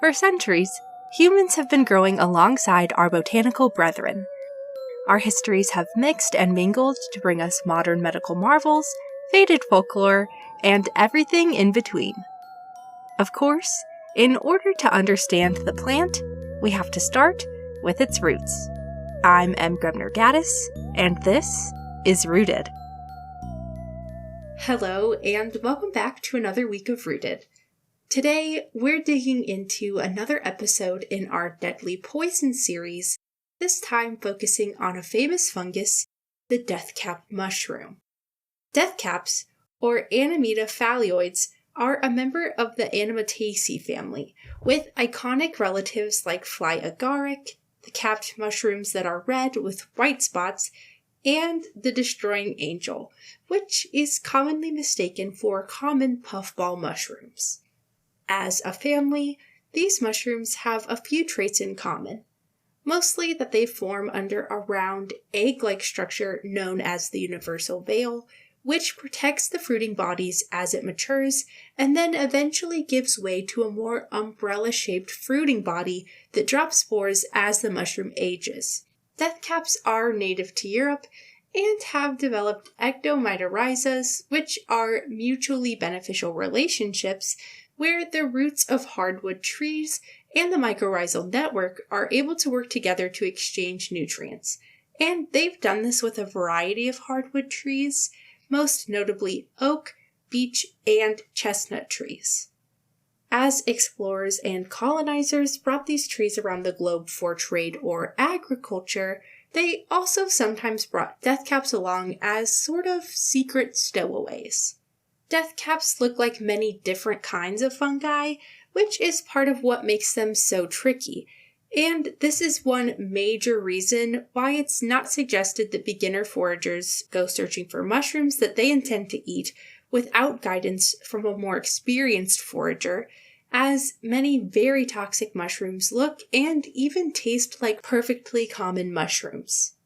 For centuries, humans have been growing alongside our botanical brethren. Our histories have mixed and mingled to bring us modern medical marvels, faded folklore, and everything in between. Of course, in order to understand the plant, we have to start with its roots. I'm M. Grubner Gaddis, and this is Rooted. Hello, and welcome back to another week of Rooted. Today, we're digging into another episode in our Deadly Poison series, this time focusing on a famous fungus, the death-cap mushroom. Death-caps, or Amanita phalloides, are a member of the Animataceae family, with iconic relatives like fly agaric, the capped mushrooms that are red with white spots, and the destroying angel, which is commonly mistaken for common puffball mushrooms. As a family, these mushrooms have a few traits in common, mostly that they form under a round, egg-like structure known as the universal veil, which protects the fruiting bodies as it matures and then eventually gives way to a more umbrella-shaped fruiting body that drops spores as the mushroom ages. Deathcaps are native to Europe and have developed ectomycorrhizas, which are mutually beneficial relationships where the roots of hardwood trees and the mycorrhizal network are able to work together to exchange nutrients. And they've done this with a variety of hardwood trees, most notably oak, beech, and chestnut trees. As explorers and colonizers brought these trees around the globe for trade or agriculture, they also sometimes brought deathcaps along as sort of secret stowaways. Deathcaps look like many different kinds of fungi, which is part of what makes them so tricky, and this is one major reason why it's not suggested that beginner foragers go searching for mushrooms that they intend to eat without guidance from a more experienced forager, as many very toxic mushrooms look and even taste like perfectly common mushrooms.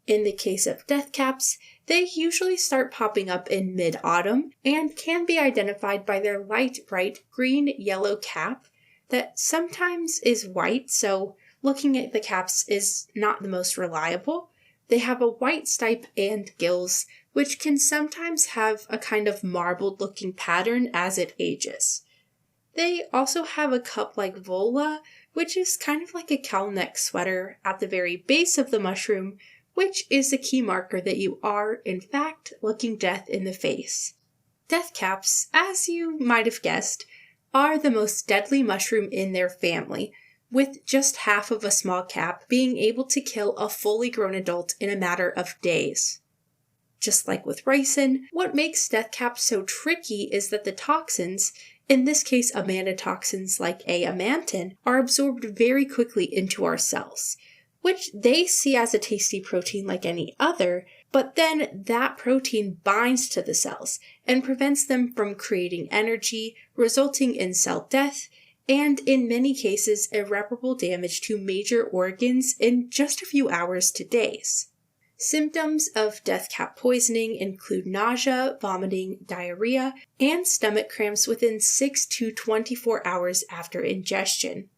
In the case of deathcaps, they usually start popping up in mid-autumn and can be identified by their light bright green-yellow cap that sometimes is white, so looking at the caps is not the most reliable. They have a white stipe and gills, which can sometimes have a kind of marbled-looking pattern as it ages. They also have a cup-like vola, which is kind of like a cowl neck sweater at the very base of the mushroom, which is a key marker that you are, in fact, looking death in the face. Deathcaps, as you might have guessed, are the most deadly mushroom in their family, with just half of a small cap being able to kill a fully grown adult in a matter of days. Just like with ricin, what makes deathcaps so tricky is that the toxins, in this case amatoxins like amantin, are absorbed very quickly into our cells, which they see as a tasty protein like any other, but then that protein binds to the cells and prevents them from creating energy, resulting in cell death, and in many cases irreparable damage to major organs in just a few hours to days. Symptoms of deathcap poisoning include nausea, vomiting, diarrhea, and stomach cramps within 6 to 24 hours after ingestion.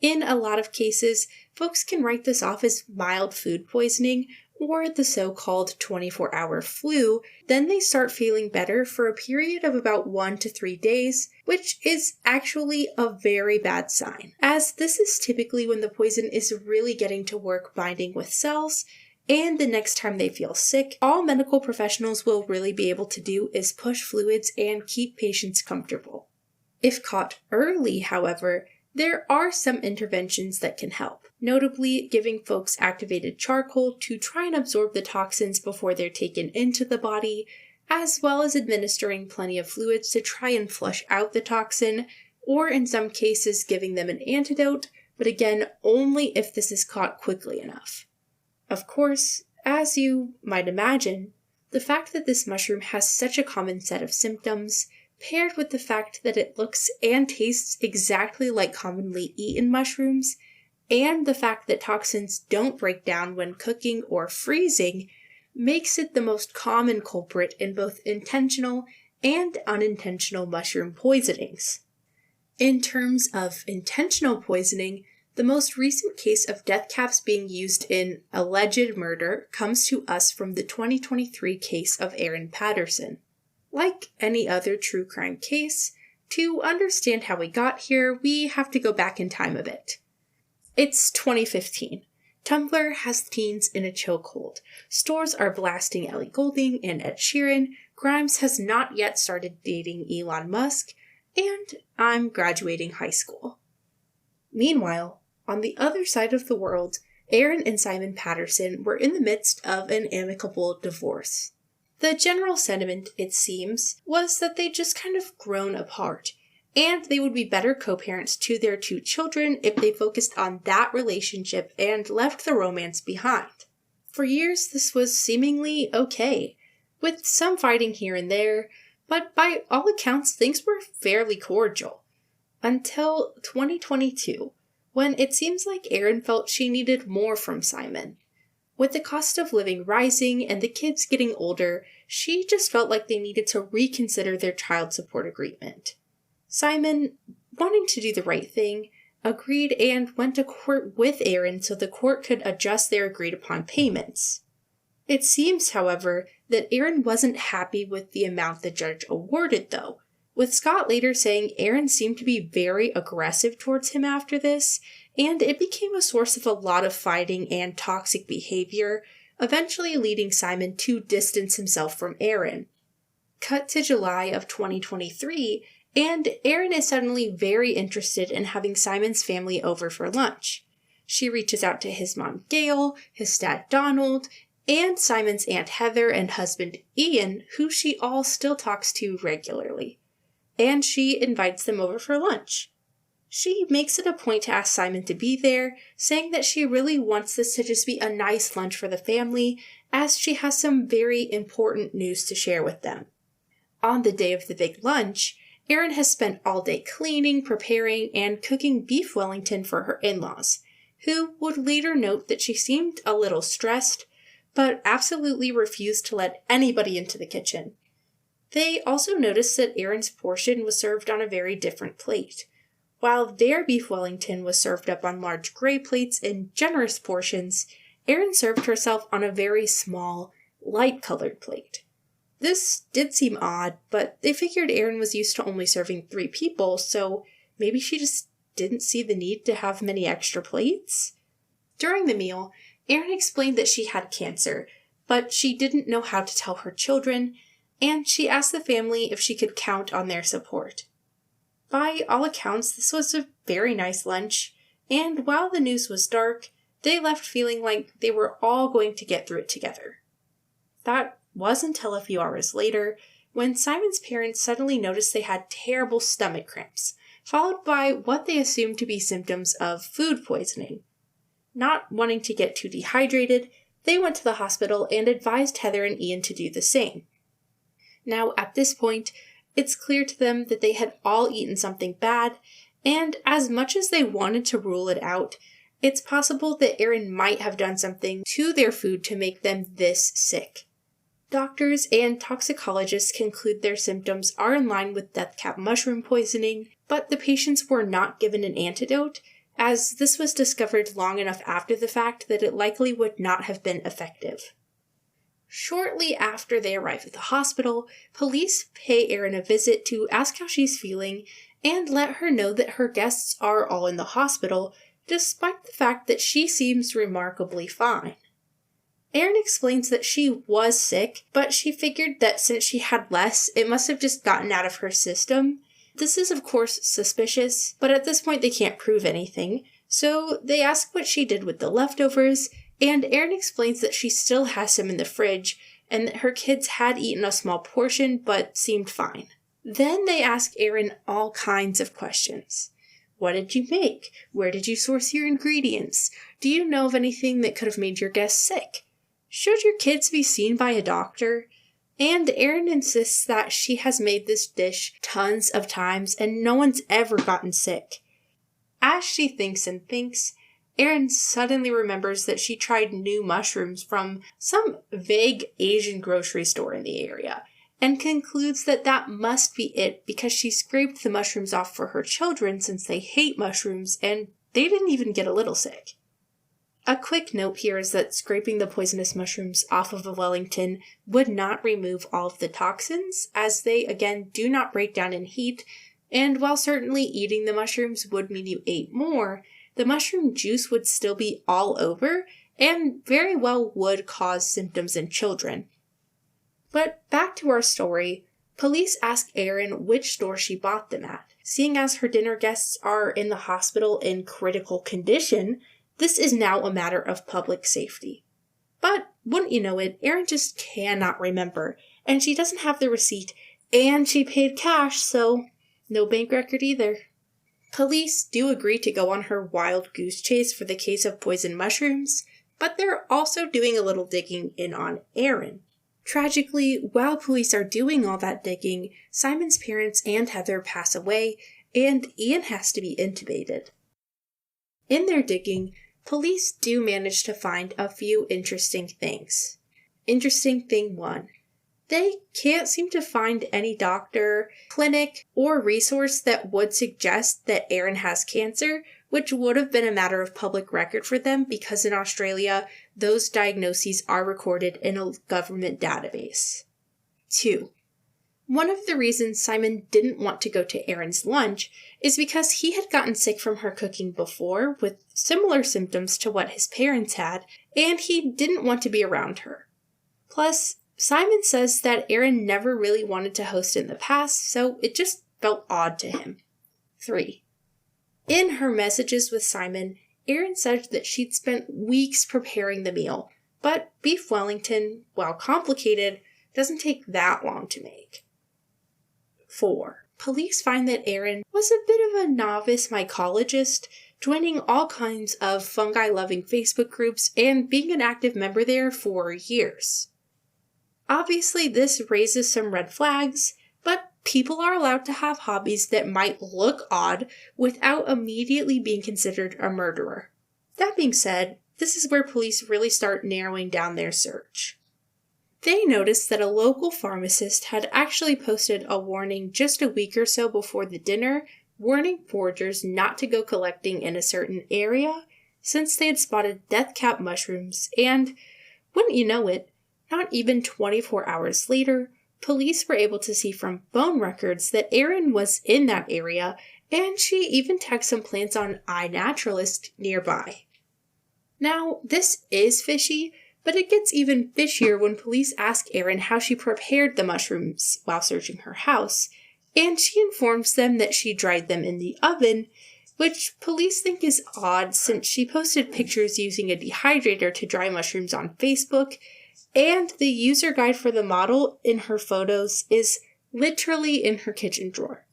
In a lot of cases, folks can write this off as mild food poisoning or the so-called 24-hour flu. Then they start feeling better for a period of about 1 to 3 days, which is actually a very bad sign, as this is typically when the poison is really getting to work binding with cells, and the next time they feel sick, all medical professionals will really be able to do is push fluids and keep patients comfortable. If caught early, however, there are some interventions that can help, notably giving folks activated charcoal to try and absorb the toxins before they're taken into the body, as well as administering plenty of fluids to try and flush out the toxin, or in some cases giving them an antidote, but again, only if this is caught quickly enough. Of course, as you might imagine, the fact that this mushroom has such a common set of symptoms, paired with the fact that it looks and tastes exactly like commonly eaten mushrooms, and the fact that toxins don't break down when cooking or freezing, makes it the most common culprit in both intentional and unintentional mushroom poisonings. In terms of intentional poisoning, the most recent case of death caps being used in alleged murder comes to us from the 2023 case of Aaron Patterson. Like any other true crime case, to understand how we got here, we have to go back in time a bit. It's 2015. Tumblr has teens in a chokehold. Stores are blasting Ellie Goulding and Ed Sheeran. Grimes has not yet started dating Elon Musk. And I'm graduating high school. Meanwhile, on the other side of the world, Aaron and Simon Patterson were in the midst of an amicable divorce. The general sentiment, it seems, was that they'd just kind of grown apart, and they would be better co-parents to their 2 children if they focused on that relationship and left the romance behind. For years, this was seemingly okay, with some fighting here and there, but by all accounts, things were fairly cordial. Until 2022, when it seems like Aaron felt she needed more from Simon. With the cost of living rising and the kids getting older, she just felt like they needed to reconsider their child support agreement. Simon, wanting to do the right thing, agreed and went to court with Aaron so the court could adjust their agreed-upon payments. It seems, however, that Aaron wasn't happy with the amount the judge awarded, though, with Scott later saying Aaron seemed to be very aggressive towards him after this, and it became a source of a lot of fighting and toxic behavior, eventually leading Simon to distance himself from Aaron. Cut to July of 2023, and Aaron is suddenly very interested in having Simon's family over for lunch. She reaches out to his mom Gail, his dad Donald, and Simon's Aunt Heather and husband Ian, who she all still talks to regularly. And she invites them over for lunch. She makes it a point to ask Simon to be there, saying that she really wants this to just be a nice lunch for the family, as she has some very important news to share with them. On the day of the big lunch, Erin has spent all day cleaning, preparing, and cooking Beef Wellington for her in-laws, who would later note that she seemed a little stressed, but absolutely refused to let anybody into the kitchen. They also noticed that Erin's portion was served on a very different plate. While their Beef Wellington was served up on large gray plates in generous portions, Erin served herself on a very small, light-colored plate. This did seem odd, but they figured Erin was used to only serving 3 people, so maybe she just didn't see the need to have many extra plates? During the meal, Erin explained that she had cancer, but she didn't know how to tell her children, and she asked the family if she could count on their support. By all accounts, this was a very nice lunch, and while the news was dark, they left feeling like they were all going to get through it together. That was until a few hours later, when Simon's parents suddenly noticed they had terrible stomach cramps, followed by what they assumed to be symptoms of food poisoning. Not wanting to get too dehydrated, they went to the hospital and advised Heather and Ian to do the same. Now, at this point, it's clear to them that they had all eaten something bad, and as much as they wanted to rule it out, it's possible that Erin might have done something to their food to make them this sick. Doctors and toxicologists conclude their symptoms are in line with death cap mushroom poisoning, but the patients were not given an antidote, as this was discovered long enough after the fact that it likely would not have been effective. Shortly after they arrive at the hospital, police pay Erin a visit to ask how she's feeling and let her know that her guests are all in the hospital, despite the fact that she seems remarkably fine. Erin explains that she was sick, but she figured that since she had less, it must have just gotten out of her system. This is of course suspicious, but at this point they can't prove anything, so they ask what she did with the leftovers, and Erin explains that she still has some in the fridge, and that her kids had eaten a small portion but seemed fine. Then they ask Erin all kinds of questions. What did you make? Where did you source your ingredients? Do you know of anything that could have made your guests sick? Should your kids be seen by a doctor? And Erin insists that she has made this dish tons of times and no one's ever gotten sick. As she thinks and thinks, Erin suddenly remembers that she tried new mushrooms from some vague Asian grocery store in the area, and concludes that that must be it because she scraped the mushrooms off for her children since they hate mushrooms and they didn't even get a little sick. A quick note here is that scraping the poisonous mushrooms off of a Wellington would not remove all of the toxins, as they, again, do not break down in heat, and while certainly eating the mushrooms would mean you ate more, the mushroom juice would still be all over and very well would cause symptoms in children. But back to our story, police ask Erin which store she bought them at. Seeing as her dinner guests are in the hospital in critical condition, this is now a matter of public safety. But wouldn't you know it, Erin just cannot remember, and she doesn't have the receipt, and she paid cash, so no bank record either. Police do agree to go on her wild goose chase for the case of poisoned mushrooms, but they're also doing a little digging in on Erin. Tragically, while police are doing all that digging, Simon's parents and Heather pass away, and Ian has to be intubated. In their digging, police do manage to find a few interesting things. Interesting thing 1. They can't seem to find any doctor, clinic, or resource that would suggest that Erin has cancer, which would have been a matter of public record for them because in Australia, those diagnoses are recorded in a government database. 2. One of the reasons Simon didn't want to go to Erin's lunch is because he had gotten sick from her cooking before with similar symptoms to what his parents had, and he didn't want to be around her. Plus, Simon says that Erin never really wanted to host in the past, so it just felt odd to him. 3. In her messages with Simon, Erin said that she'd spent weeks preparing the meal, but Beef Wellington, while complicated, doesn't take that long to make. 4. Police find that Erin was a bit of a novice mycologist, joining all kinds of fungi-loving Facebook groups and being an active member there for years. Obviously, this raises some red flags, but people are allowed to have hobbies that might look odd without immediately being considered a murderer. That being said, this is where police really start narrowing down their search. They noticed that a local pharmacist had actually posted a warning just a week or so before the dinner, warning foragers not to go collecting in a certain area, since they had spotted death cap mushrooms, and, wouldn't you know it, not even 24 hours later, police were able to see from bone records that Erin was in that area, and she even tagged some plants on iNaturalist nearby. Now, this is fishy, but it gets even fishier when police ask Erin how she prepared the mushrooms while searching her house, and she informs them that she dried them in the oven, which police think is odd since she posted pictures using a dehydrator to dry mushrooms on Facebook, and the user guide for the model in her photos is literally in her kitchen drawer.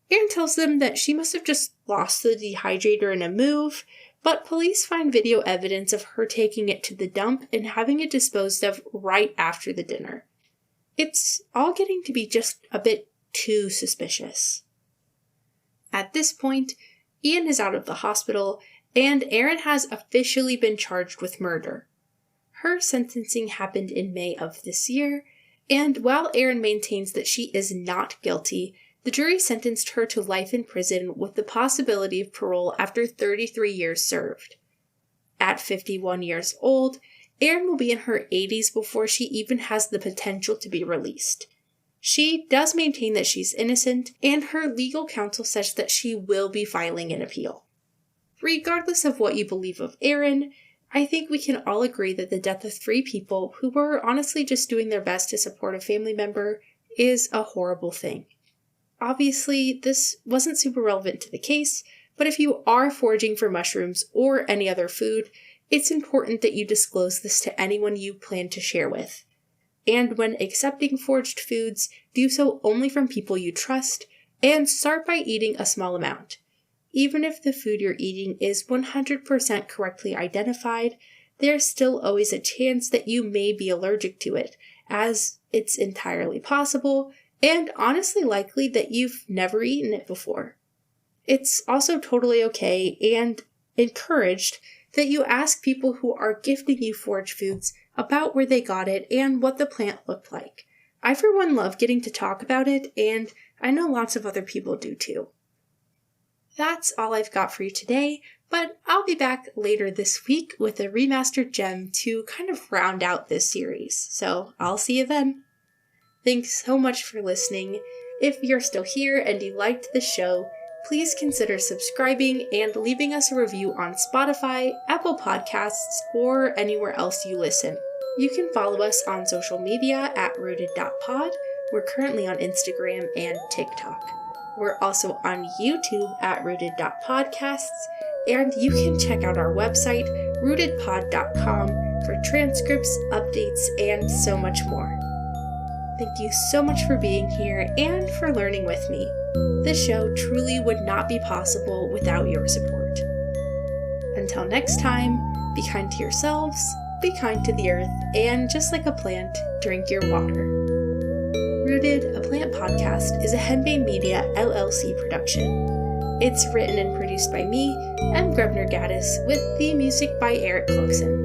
Erin tells them that she must have just lost the dehydrator in a move, but police find video evidence of her taking it to the dump and having it disposed of right after the dinner. It's all getting to be just a bit too suspicious. At this point, Ian is out of the hospital, and Erin has officially been charged with murder. Her sentencing happened in May of this year, and while Erin maintains that she is not guilty, the jury sentenced her to life in prison with the possibility of parole after 33 years served. At 51 years old, Erin will be in her 80s before she even has the potential to be released. She does maintain that she's innocent, and her legal counsel says that she will be filing an appeal. Regardless of what you believe of Erin, I think we can all agree that the death of 3 people who were honestly just doing their best to support a family member is a horrible thing. Obviously, this wasn't super relevant to the case, but if you are foraging for mushrooms or any other food, it's important that you disclose this to anyone you plan to share with. And when accepting foraged foods, do so only from people you trust, and start by eating a small amount. Even if the food you're eating is 100% correctly identified, there's still always a chance that you may be allergic to it, as it's entirely possible and honestly likely that you've never eaten it before. It's also totally okay and encouraged that you ask people who are gifting you forage foods about where they got it and what the plant looked like. I for one love getting to talk about it, and I know lots of other people do too. That's all I've got for you today, but I'll be back later this week with a remastered gem to kind of round out this series, so I'll see you then. Thanks so much for listening. If you're still here and you liked the show, please consider subscribing and leaving us a review on Spotify, Apple Podcasts, or anywhere else you listen. You can follow us on social media at rooted.pod. We're currently on Instagram and TikTok. We're also on YouTube at rooted.podcasts, and you can check out our website, rootedpod.com, for transcripts, updates, and so much more. Thank you so much for being here and for learning with me. This show truly would not be possible without your support. Until next time, be kind to yourselves, be kind to the earth, and just like a plant, drink your water. Rooted, a Plant Podcast, is a Henbane Media LLC production. It's written and produced by me, M. Grebner Gaddis, with the music by Eric Clarkson.